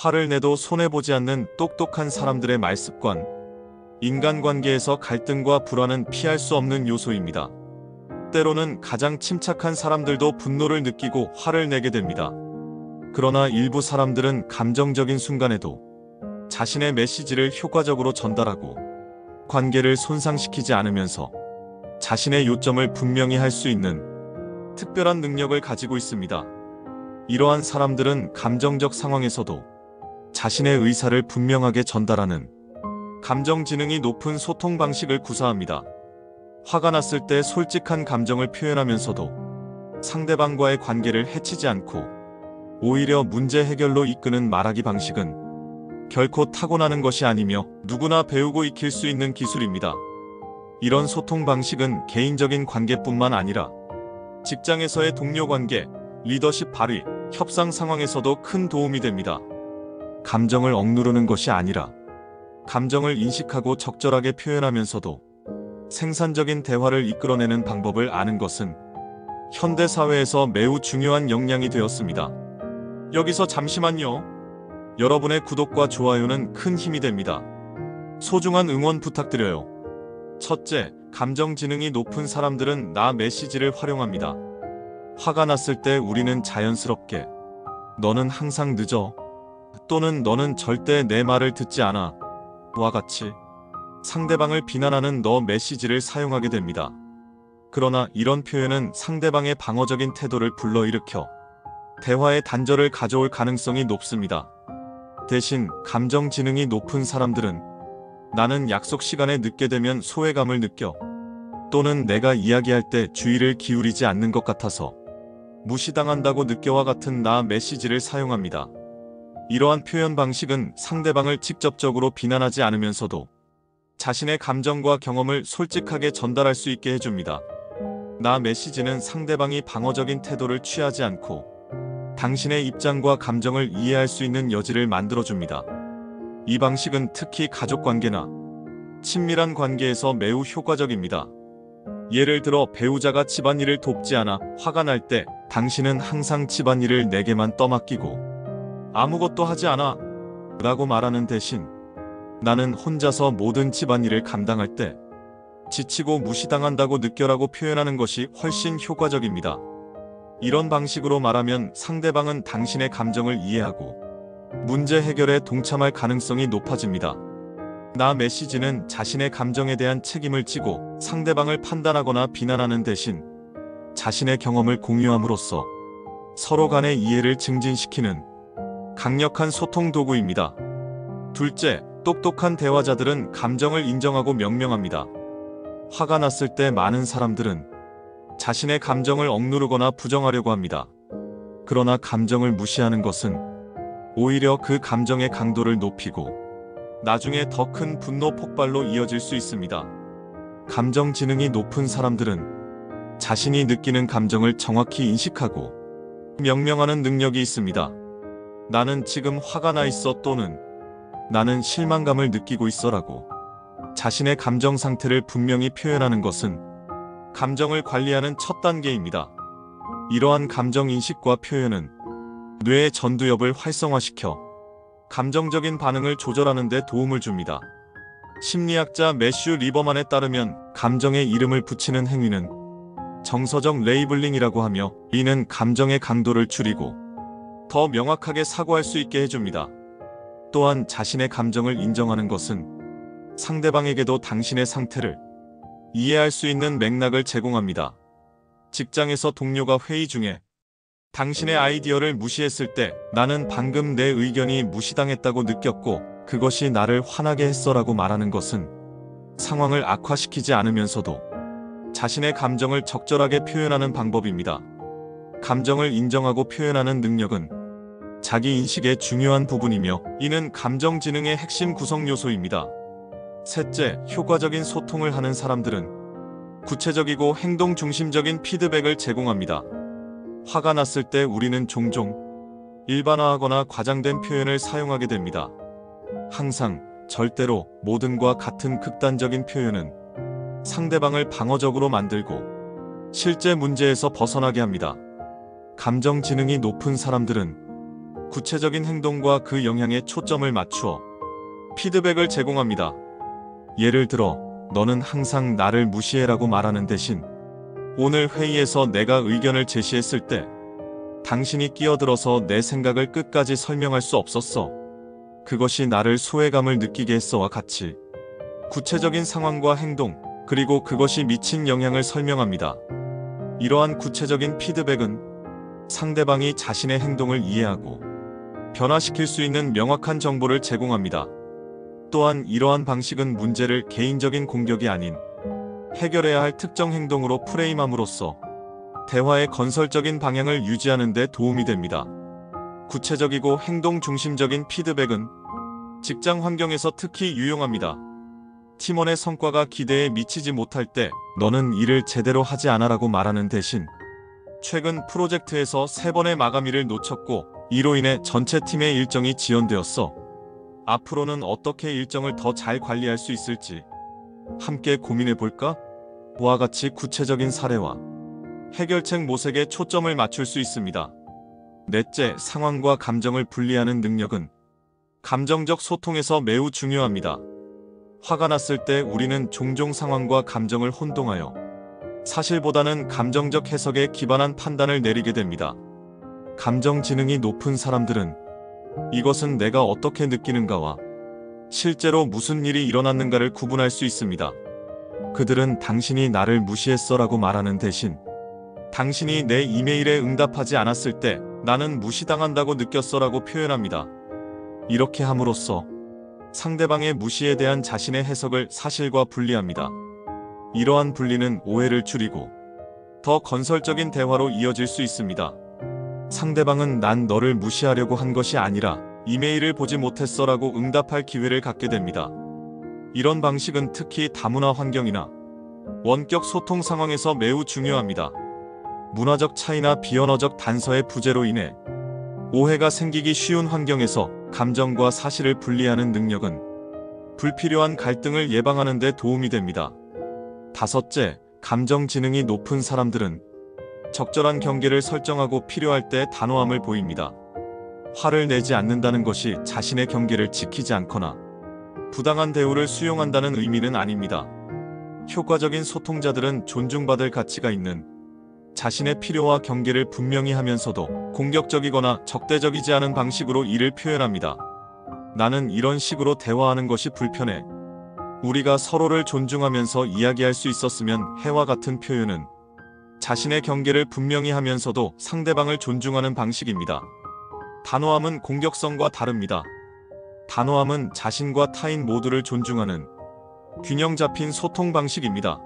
화를 내도 손해보지 않는 똑똑한 사람들의 말습관. 인간관계에서 갈등과 불화는 피할 수 없는 요소입니다. 때로는 가장 침착한 사람들도 분노를 느끼고 화를 내게 됩니다. 그러나 일부 사람들은 감정적인 순간에도 자신의 메시지를 효과적으로 전달하고 관계를 손상시키지 않으면서 자신의 요점을 분명히 할 수 있는 특별한 능력을 가지고 있습니다. 이러한 사람들은 감정적 상황에서도 자신의 의사를 분명하게 전달하는 감정 지능이 높은 소통 방식을 구사합니다. 화가 났을 때 솔직한 감정을 표현하면서도 상대방과의 관계를 해치지 않고 오히려 문제 해결로 이끄는 말하기 방식은 결코 타고나는 것이 아니며 누구나 배우고 익힐 수 있는 기술입니다. 이런 소통 방식은 개인적인 관계뿐만 아니라 직장에서의 동료 관계, 리더십 발휘, 협상 상황에서도 큰 도움이 됩니다. 감정을 억누르는 것이 아니라 감정을 인식하고 적절하게 표현하면서도 생산적인 대화를 이끌어내는 방법을 아는 것은 현대 사회에서 매우 중요한 역량이 되었습니다. 여기서 잠시만요. 여러분의 구독과 좋아요는 큰 힘이 됩니다. 소중한 응원 부탁드려요. 첫째, 감정 지능이 높은 사람들은 나 메시지를 활용합니다. 화가 났을 때 우리는 자연스럽게 너는 항상 늦어 또는 너는 절대 내 말을 듣지 않아 와 같이 상대방을 비난하는 너 메시지를 사용하게 됩니다. 그러나 이런 표현은 상대방의 방어적인 태도를 불러일으켜 대화의 단절을 가져올 가능성이 높습니다. 대신 감정 지능이 높은 사람들은 나는 약속 시간에 늦게 되면 소외감을 느껴 또는 내가 이야기할 때 주의를 기울이지 않는 것 같아서 무시당한다고 느껴와 같은 나 메시지를 사용합니다. 이러한 표현 방식은 상대방을 직접적으로 비난하지 않으면서도 자신의 감정과 경험을 솔직하게 전달할 수 있게 해줍니다. 나 메시지는 상대방이 방어적인 태도를 취하지 않고 당신의 입장과 감정을 이해할 수 있는 여지를 만들어줍니다. 이 방식은 특히 가족관계나 친밀한 관계에서 매우 효과적입니다. 예를 들어 배우자가 집안일을 돕지 않아 화가 날 때 당신은 항상 집안일을 내게만 떠맡기고 아무것도 하지 않아 라고 말하는 대신 나는 혼자서 모든 집안일을 감당할 때 지치고 무시당한다고 느껴라고 표현하는 것이 훨씬 효과적입니다. 이런 방식으로 말하면 상대방은 당신의 감정을 이해하고 문제 해결에 동참할 가능성이 높아집니다. 나 메시지는 자신의 감정에 대한 책임을 지고 상대방을 판단하거나 비난하는 대신 자신의 경험을 공유함으로써 서로 간의 이해를 증진시키는 강력한 소통 도구입니다. 둘째, 똑똑한 대화자들은 감정을 인정하고 명명합니다. 화가 났을 때 많은 사람들은 자신의 감정을 억누르거나 부정하려고 합니다. 그러나 감정을 무시하는 것은 오히려 그 감정의 강도를 높이고 나중에 더 큰 분노 폭발로 이어질 수 있습니다. 감정 지능이 높은 사람들은 자신이 느끼는 감정을 정확히 인식하고 명명하는 능력이 있습니다. 나는 지금 화가 나 있어 또는 나는 실망감을 느끼고 있어라고 자신의 감정 상태를 분명히 표현하는 것은 감정을 관리하는 첫 단계입니다. 이러한 감정 인식과 표현은 뇌의 전두엽을 활성화시켜 감정적인 반응을 조절하는 데 도움을 줍니다. 심리학자 매슈 리버만에 따르면 감정에 이름을 붙이는 행위는 정서적 레이블링이라고 하며 이는 감정의 강도를 줄이고 더 명확하게 사고할 수 있게 해줍니다. 또한 자신의 감정을 인정하는 것은 상대방에게도 당신의 상태를 이해할 수 있는 맥락을 제공합니다. 직장에서 동료가 회의 중에 당신의 아이디어를 무시했을 때 나는 방금 내 의견이 무시당했다고 느꼈고 그것이 나를 화나게 했어라고 말하는 것은 상황을 악화시키지 않으면서도 자신의 감정을 적절하게 표현하는 방법입니다. 감정을 인정하고 표현하는 능력은 자기 인식의 중요한 부분이며 이는 감정 지능의 핵심 구성 요소입니다. 셋째, 효과적인 소통을 하는 사람들은 구체적이고 행동 중심적인 피드백을 제공합니다. 화가 났을 때 우리는 종종 일반화하거나 과장된 표현을 사용하게 됩니다. 항상, 절대로, 모든과 같은 극단적인 표현은 상대방을 방어적으로 만들고 실제 문제에서 벗어나게 합니다. 감정 지능이 높은 사람들은 구체적인 행동과 그 영향에 초점을 맞추어 피드백을 제공합니다. 예를 들어, 너는 항상 나를 무시해라고 말하는 대신 오늘 회의에서 내가 의견을 제시했을 때 당신이 끼어들어서 내 생각을 끝까지 설명할 수 없었어. 그것이 나를 소외감을 느끼게 했어와 같이 구체적인 상황과 행동, 그리고 그것이 미친 영향을 설명합니다. 이러한 구체적인 피드백은 상대방이 자신의 행동을 이해하고 변화시킬 수 있는 명확한 정보를 제공합니다. 또한 이러한 방식은 문제를 개인적인 공격이 아닌 해결해야 할 특정 행동으로 프레임함으로써 대화의 건설적인 방향을 유지하는 데 도움이 됩니다. 구체적이고 행동 중심적인 피드백은 직장 환경에서 특히 유용합니다. 팀원의 성과가 기대에 미치지 못할 때 너는 일을 제대로 하지 않아라고 말하는 대신 최근 프로젝트에서 3번의 마감일을 놓쳤고 이로 인해 전체 팀의 일정이 지연되었어. 앞으로는 어떻게 일정을 더 잘 관리할 수 있을지 함께 고민해 볼까? 와 같이 구체적인 사례와 해결책 모색에 초점을 맞출 수 있습니다. 넷째, 상황과 감정을 분리하는 능력은 감정적 소통에서 매우 중요합니다. 화가 났을 때 우리는 종종 상황과 감정을 혼동하여 사실보다는 감정적 해석에 기반한 판단을 내리게 됩니다. 감정 지능이 높은 사람들은 이것은 내가 어떻게 느끼는가와 실제로 무슨 일이 일어났는가를 구분할 수 있습니다. 그들은 당신이 나를 무시했어라고 말하는 대신 당신이 내 이메일에 응답하지 않았을 때 나는 무시당한다고 느꼈어라고 표현합니다. 이렇게 함으로써 상대방의 무시에 대한 자신의 해석을 사실과 분리합니다. 이러한 분리는 오해를 줄이고 더 건설적인 대화로 이어질 수 있습니다. 상대방은 난 너를 무시하려고 한 것이 아니라 이메일을 보지 못했어라고 응답할 기회를 갖게 됩니다. 이런 방식은 특히 다문화 환경이나 원격 소통 상황에서 매우 중요합니다. 문화적 차이나 비언어적 단서의 부재로 인해 오해가 생기기 쉬운 환경에서 감정과 사실을 분리하는 능력은 불필요한 갈등을 예방하는 데 도움이 됩니다. 다섯째, 감정 지능이 높은 사람들은 적절한 경계를 설정하고 필요할 때 단호함을 보입니다. 화를 내지 않는다는 것이 자신의 경계를 지키지 않거나 부당한 대우를 수용한다는 의미는 아닙니다. 효과적인 소통자들은 존중받을 가치가 있는 자신의 필요와 경계를 분명히 하면서도 공격적이거나 적대적이지 않은 방식으로 이를 표현합니다. 나는 이런 식으로 대화하는 것이 불편해. 우리가 서로를 존중하면서 이야기할 수 있었으면 해와 같은 표현은 자신의 경계를 분명히 하면서도 상대방을 존중하는 방식입니다. 단호함은 공격성과 다릅니다. 단호함은 자신과 타인 모두를 존중하는 균형 잡힌 소통 방식입니다.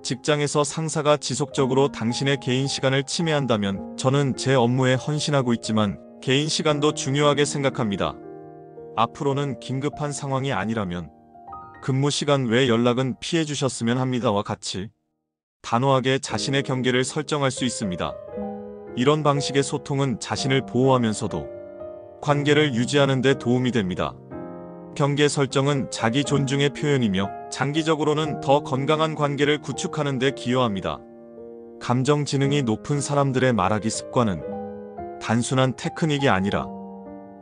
직장에서 상사가 지속적으로 당신의 개인 시간을 침해한다면 저는 제 업무에 헌신하고 있지만 개인 시간도 중요하게 생각합니다. 앞으로는 긴급한 상황이 아니라면 근무 시간 외 연락은 피해 주셨으면 합니다와 같이 단호하게 자신의 경계를 설정할 수 있습니다. 이런 방식의 소통은 자신을 보호하면서도 관계를 유지하는 데 도움이 됩니다. 경계 설정은 자기 존중의 표현이며 장기적으로는 더 건강한 관계를 구축하는 데 기여합니다. 감정 지능이 높은 사람들의 말하기 습관은 단순한 테크닉이 아니라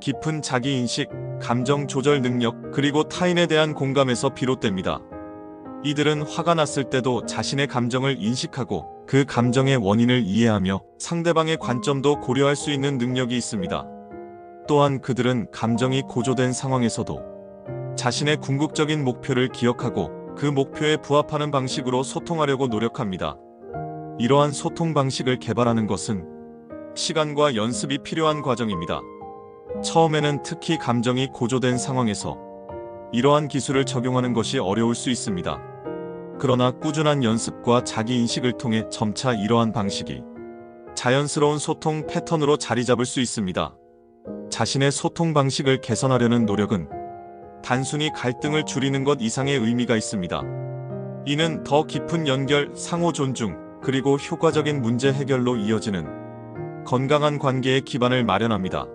깊은 자기인식, 감정 조절 능력, 그리고 타인에 대한 공감에서 비롯됩니다. 이들은 화가 났을 때도 자신의 감정을 인식하고 그 감정의 원인을 이해하며 상대방의 관점도 고려할 수 있는 능력이 있습니다. 또한 그들은 감정이 고조된 상황에서도 자신의 궁극적인 목표를 기억하고 그 목표에 부합하는 방식으로 소통하려고 노력합니다. 이러한 소통 방식을 개발하는 것은 시간과 연습이 필요한 과정입니다. 처음에는 특히 감정이 고조된 상황에서 이러한 기술을 적용하는 것이 어려울 수 있습니다. 그러나 꾸준한 연습과 자기인식을 통해 점차 이러한 방식이 자연스러운 소통 패턴으로 자리 잡을 수 있습니다. 자신의 소통 방식을 개선하려는 노력은 단순히 갈등을 줄이는 것 이상의 의미가 있습니다. 이는 더 깊은 연결, 상호 존중, 그리고 효과적인 문제 해결로 이어지는 건강한 관계의 기반을 마련합니다.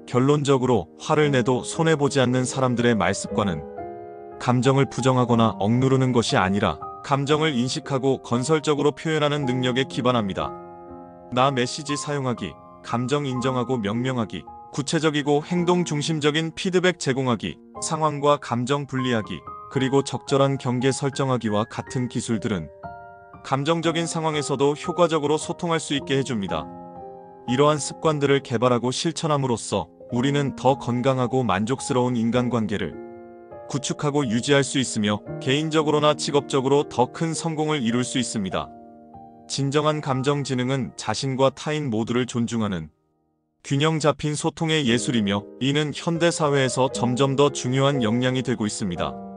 결론적으로 화를 내도 손해보지 않는 사람들의 말습관은 감정을 부정하거나 억누르는 것이 아니라 감정을 인식하고 건설적으로 표현하는 능력에 기반합니다. 나 메시지 사용하기, 감정 인정하고 명명하기, 구체적이고 행동 중심적인 피드백 제공하기, 상황과 감정 분리하기, 그리고 적절한 경계 설정하기와 같은 기술들은 감정적인 상황에서도 효과적으로 소통할 수 있게 해줍니다. 이러한 습관들을 개발하고 실천함으로써 우리는 더 건강하고 만족스러운 인간관계를 구축하고 유지할 수 있으며 개인적으로나 직업적으로 더 큰 성공을 이룰 수 있습니다. 진정한 감정지능은 자신과 타인 모두를 존중하는 균형 잡힌 소통의 예술이며, 이는 현대 사회에서 점점 더 중요한 역량이 되고 있습니다.